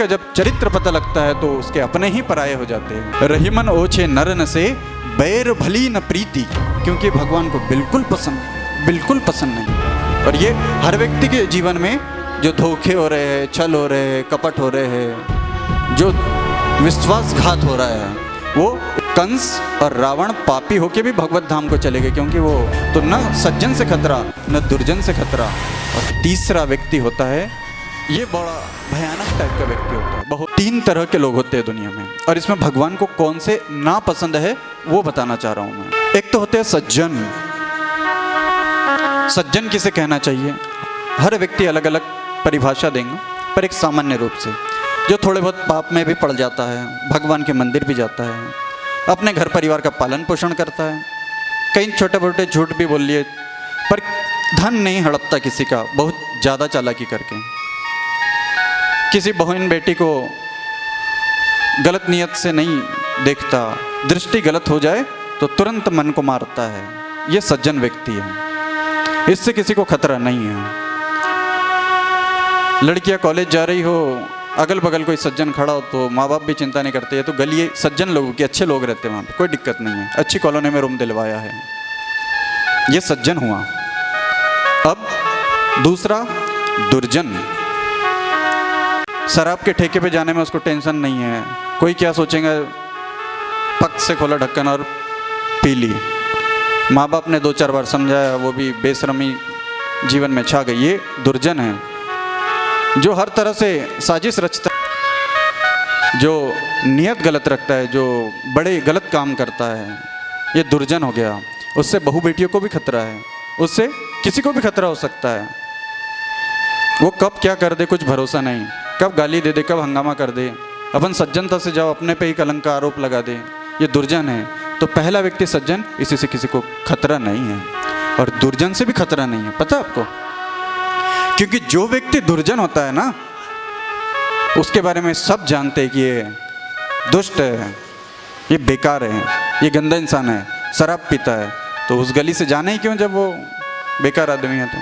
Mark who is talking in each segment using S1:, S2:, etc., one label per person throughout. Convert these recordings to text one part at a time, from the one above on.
S1: का जब चरित्र पता लगता है तो उसके अपने ही पराये हो जाते हैं। रहीमन ओछे नर न से बैर भली न प्रीति, क्योंकि भगवान को बिल्कुल पसंद नहीं। और ये हर व्यक्ति के जीवन में जो धोखे हो रहे हैं, छल हो रहे हैं, कपट हो रहे हैं, जो विश्वासघात हो रहा है, वो कंस और रावण पापी होके भी भगवत धाम को चले गए, क्योंकि वो तो न सज्जन से खतरा न दुर्जन से खतरा। और तीसरा व्यक्ति होता है, ये बड़ा भयानक टाइप का व्यक्ति होता है। बहुत 3 तरह के लोग होते हैं दुनिया में, और इसमें भगवान को कौन से ना पसंद है वो बताना चाह रहा हूं मैं। एक तो होते हैं सज्जन। सज्जन किसे कहना चाहिए, हर व्यक्ति अलग अलग परिभाषा देंगे, पर एक सामान्य रूप से जो थोड़े बहुत पाप में भी पड़ जाता है, भगवान के मंदिर भी जाता है, अपने घर परिवार का पालन पोषण करता है, कई छोटे मोटे झूठ भी बोल लिए, पर धन नहीं हड़पता किसी का, बहुत ज़्यादा चालाकी करके। किसी बहन बेटी को गलत नियत से नहीं देखता, दृष्टि गलत हो जाए तो तुरंत मन को मारता है। ये सज्जन व्यक्ति है, इससे किसी को खतरा नहीं है। लड़कियां कॉलेज जा रही हो, अगल बगल कोई सज्जन खड़ा हो तो माँ बाप भी चिंता नहीं करते, ये तो गली सज्जन लोगों के अच्छे लोग रहते हैं, वहाँ पे कोई दिक्कत नहीं है, अच्छी कॉलोनी में रूम दिलवाया है, ये सज्जन हुआ। अब दूसरा दुर्जन। शराब के ठेके पे जाने में उसको टेंशन नहीं है, कोई क्या सोचेगा, पक से खोला ढक्कन और पी ली। माँ बाप ने 2-4 बार समझाया, वो भी बेशर्मी जीवन में छा गई। ये दुर्जन है, जो हर तरह से साजिश रचता है, जो नियत गलत रखता है, जो बड़े गलत काम करता है, ये दुर्जन हो गया। उससे बहू बेटियों को भी खतरा है, उससे किसी को भी खतरा हो सकता है। वो कब क्या कर दे कुछ भरोसा नहीं, कब गाली दे दे, कब हंगामा कर दे। अपन सज्जनता से जाओ, अपने पे ही कलंक का आरोप लगा दे, ये दुर्जन है। तो पहला व्यक्ति सज्जन, इसी से किसी को खतरा नहीं है, और दुर्जन से भी खतरा नहीं है, पता है आपको? क्योंकि जो व्यक्ति दुर्जन होता है ना, उसके बारे में सब जानते हैं कि ये दुष्ट है, ये बेकार है, ये गंदा इंसान है, शराब पीता है, तो उस गली से जाना ही क्यों जब वो बेकार आदमी है। तो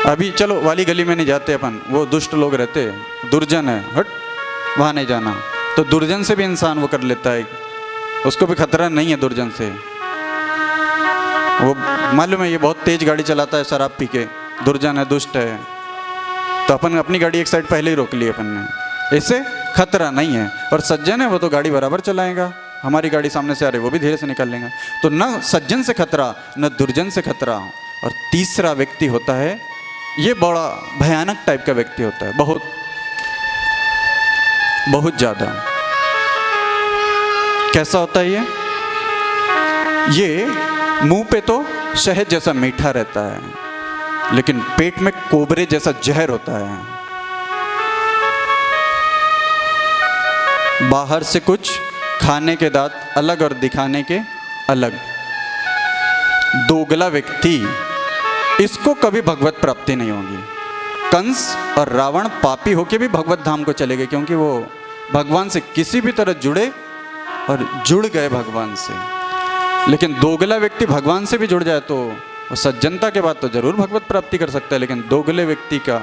S1: अभी चलो वाली गली में नहीं जाते अपन, वो दुष्ट लोग रहते हैं, दुर्जन है, हट वहाँ नहीं जाना। तो दुर्जन से भी इंसान वो कर लेता है, उसको भी खतरा नहीं है दुर्जन से। वो मालूम है ये बहुत तेज गाड़ी चलाता है शराब पी के, दुर्जन है, दुष्ट है, तो अपन अपनी गाड़ी एक साइड पहले ही रोक ली अपन ने, इससे खतरा नहीं है। और सज्जन है, वो तो गाड़ी बराबर चलाएगा, हमारी गाड़ी सामने से आ रही वो भी धीरे से निकाल लेगा। तो न सज्जन से खतरा न दुर्जन से खतरा। और तीसरा व्यक्ति होता है, ये बड़ा भयानक टाइप का व्यक्ति होता है, बहुत ज़्यादा। कैसा होता है ये मुंह पे तो शहद जैसा मीठा रहता है, लेकिन पेट में कोबरे जैसा जहर होता है। बाहर से कुछ, खाने के दांत अलग और दिखाने के अलग। दोगला व्यक्ति, इसको कभी भगवत प्राप्ति नहीं होगी। कंस और रावण पापी होके भी भगवत धाम को चले गए, क्योंकि वो भगवान से किसी भी तरह जुड़े और जुड़ गए भगवान से। लेकिन दोगला व्यक्ति भगवान से भी जुड़ जाए तो वो सज्जनता के बाद तो जरूर भगवत प्राप्ति कर सकता है, लेकिन दोगले व्यक्ति का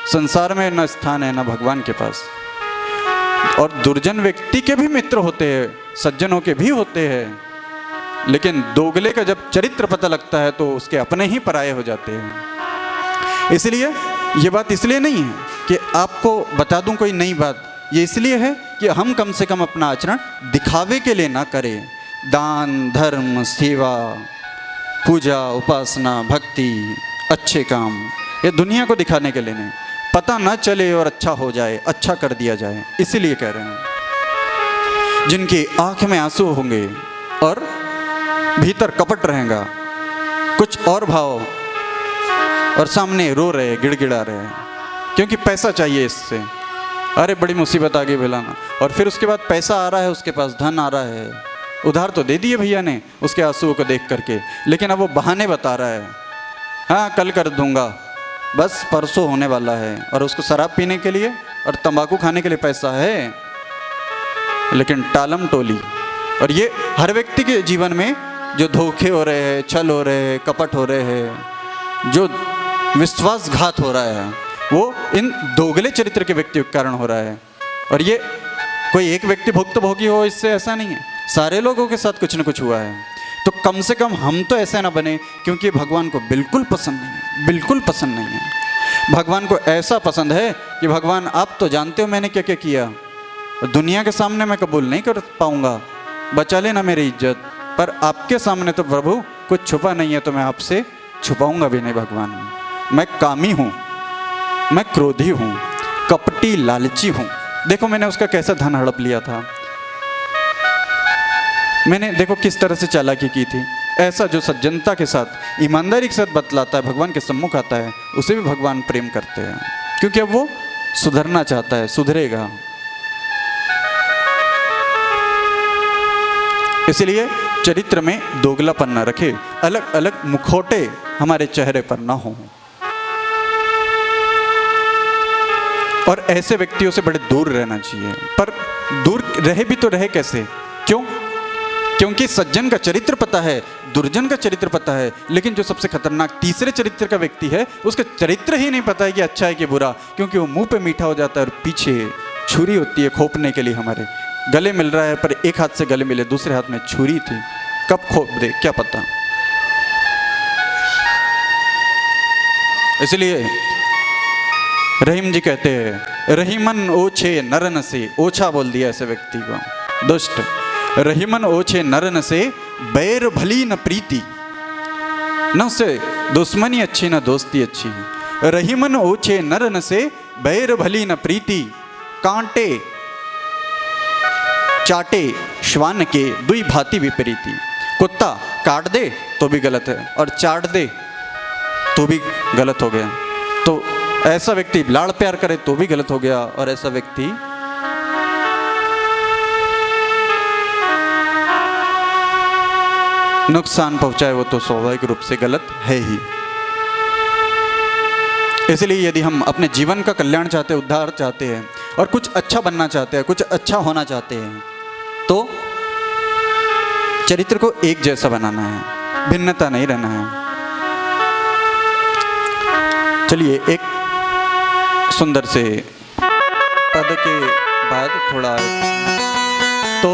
S1: संसार में न स्थान है न भगवान के पास। और दुर्जन व्यक्ति के भी मित्र होते हैं, सज्जनों के भी होते हैं, लेकिन दोगले का जब चरित्र पता लगता है तो उसके अपने ही पराये हो जाते हैं। इसलिए ये बात इसलिए नहीं है कि आपको बता दूं कोई नई बात, ये इसलिए है कि हम कम से कम अपना आचरण दिखावे के लिए ना करें। दान, धर्म, सेवा, पूजा, उपासना, भक्ति, अच्छे काम, ये दुनिया को दिखाने के लिए नहीं, पता ना चले और अच्छा हो जाए, अच्छा कर दिया जाए, इसीलिए कह रहे हैं। जिनकी आंख में आंसू होंगे और भीतर कपट रहेगा, कुछ और भाव, और सामने रो रहे, गिड़गिड़ा रहे, क्योंकि पैसा चाहिए इससे, अरे बड़ी मुसीबत आ गई भलाना, और फिर उसके बाद पैसा आ रहा है, उसके पास धन आ रहा है, उधार तो दे दिए भैया ने उसके आंसुओं को देख करके, लेकिन अब वो बहाने बता रहा है, हाँ कल कर दूंगा, बस परसों होने वाला है, और उसको शराब पीने के लिए और तंबाकू खाने के लिए पैसा है, लेकिन टालम टोली। और ये हर व्यक्ति के जीवन में जो धोखे हो रहे हैं, छल हो रहे हैं, कपट हो रहे हैं, जो विश्वासघात हो रहा है, वो इन दोगले चरित्र के व्यक्तियों के कारण हो रहा है। और ये कोई एक व्यक्ति भुक्तभोगी हो इससे ऐसा नहीं है, सारे लोगों के साथ कुछ न कुछ हुआ है। तो कम से कम हम तो ऐसा ना बने, क्योंकि भगवान को बिल्कुल पसंद नहीं है, बिल्कुल पसंद नहीं है। भगवान को ऐसा पसंद है कि भगवान आप तो जानते हो मैंने क्या क्या किया, दुनिया के सामने मैं कबूल नहीं कर पाऊंगा, बचा लेना मेरी इज्जत, पर आपके सामने तो प्रभु कुछ छुपा नहीं है, तो मैं आपसे छुपाऊंगा भी नहीं। भगवान मैं कामी हूँ, मैं क्रोधी हूँ, कपटी लालची हूँ। देखो मैंने उसका कैसा धन हड़प लिया था, मैंने देखो किस तरह से चालाकी की थी। ऐसा जो सज्जनता के साथ ईमानदारी के साथ बतलाता है, भगवान के सम्मुख आता है, उसे भी भगवान प्रेम करते हैं, क्योंकि अब वो सुधरना चाहता है, सुधरेगा। इसलिए चरित्र में दोगलापन न रखे, अलग अलग मुखौटे हमारे चेहरे पर ना हो, और ऐसे व्यक्तियों से बड़े दूर रहना चाहिए। पर दूर रहे भी तो रहे कैसे, क्यों? क्योंकि सज्जन का चरित्र पता है, दुर्जन का चरित्र पता है, लेकिन जो सबसे खतरनाक तीसरे चरित्र का व्यक्ति है उसका चरित्र ही नहीं पता है कि अच्छा है कि बुरा, क्योंकि वो मुंह पे मीठा हो जाता है और पीछे छुरी होती है खोपने के लिए। हमारे गले मिल रहा है पर एक हाथ से गले मिले, दूसरे हाथ में छुरी थी, कब खोप दे क्या पता। इसलिए रहीम जी कहते हैं, रहीमन ओछे नरन से, ओछा बोल दिया ऐसे व्यक्ति को, दुष्ट। रहीमन ओछे नरन से बैर भली न प्रीति, न उससे दुश्मनी अच्छी न दोस्ती अच्छी। रहीमन ओछे नरन से बैर भली न प्रीति, कांटे चाटे श्वान के दुई भांति विपरीति। कुत्ता काट दे तो भी गलत है, और चाट दे तो भी गलत हो गया। तो ऐसा व्यक्ति लाड़ प्यार करे तो भी गलत हो गया, और ऐसा व्यक्ति नुकसान पहुंचाए वो तो स्वाभाविक रूप से गलत है ही। इसलिए यदि हम अपने जीवन का कल्याण चाहते हैं, उद्धार चाहते हैं, और कुछ अच्छा बनना चाहते हैं, कुछ अच्छा होना चाहते हैं, तो चरित्र को एक जैसा बनाना है, भिन्नता नहीं रहना है। चलिए एक सुंदर से पद के बाद थोड़ा तो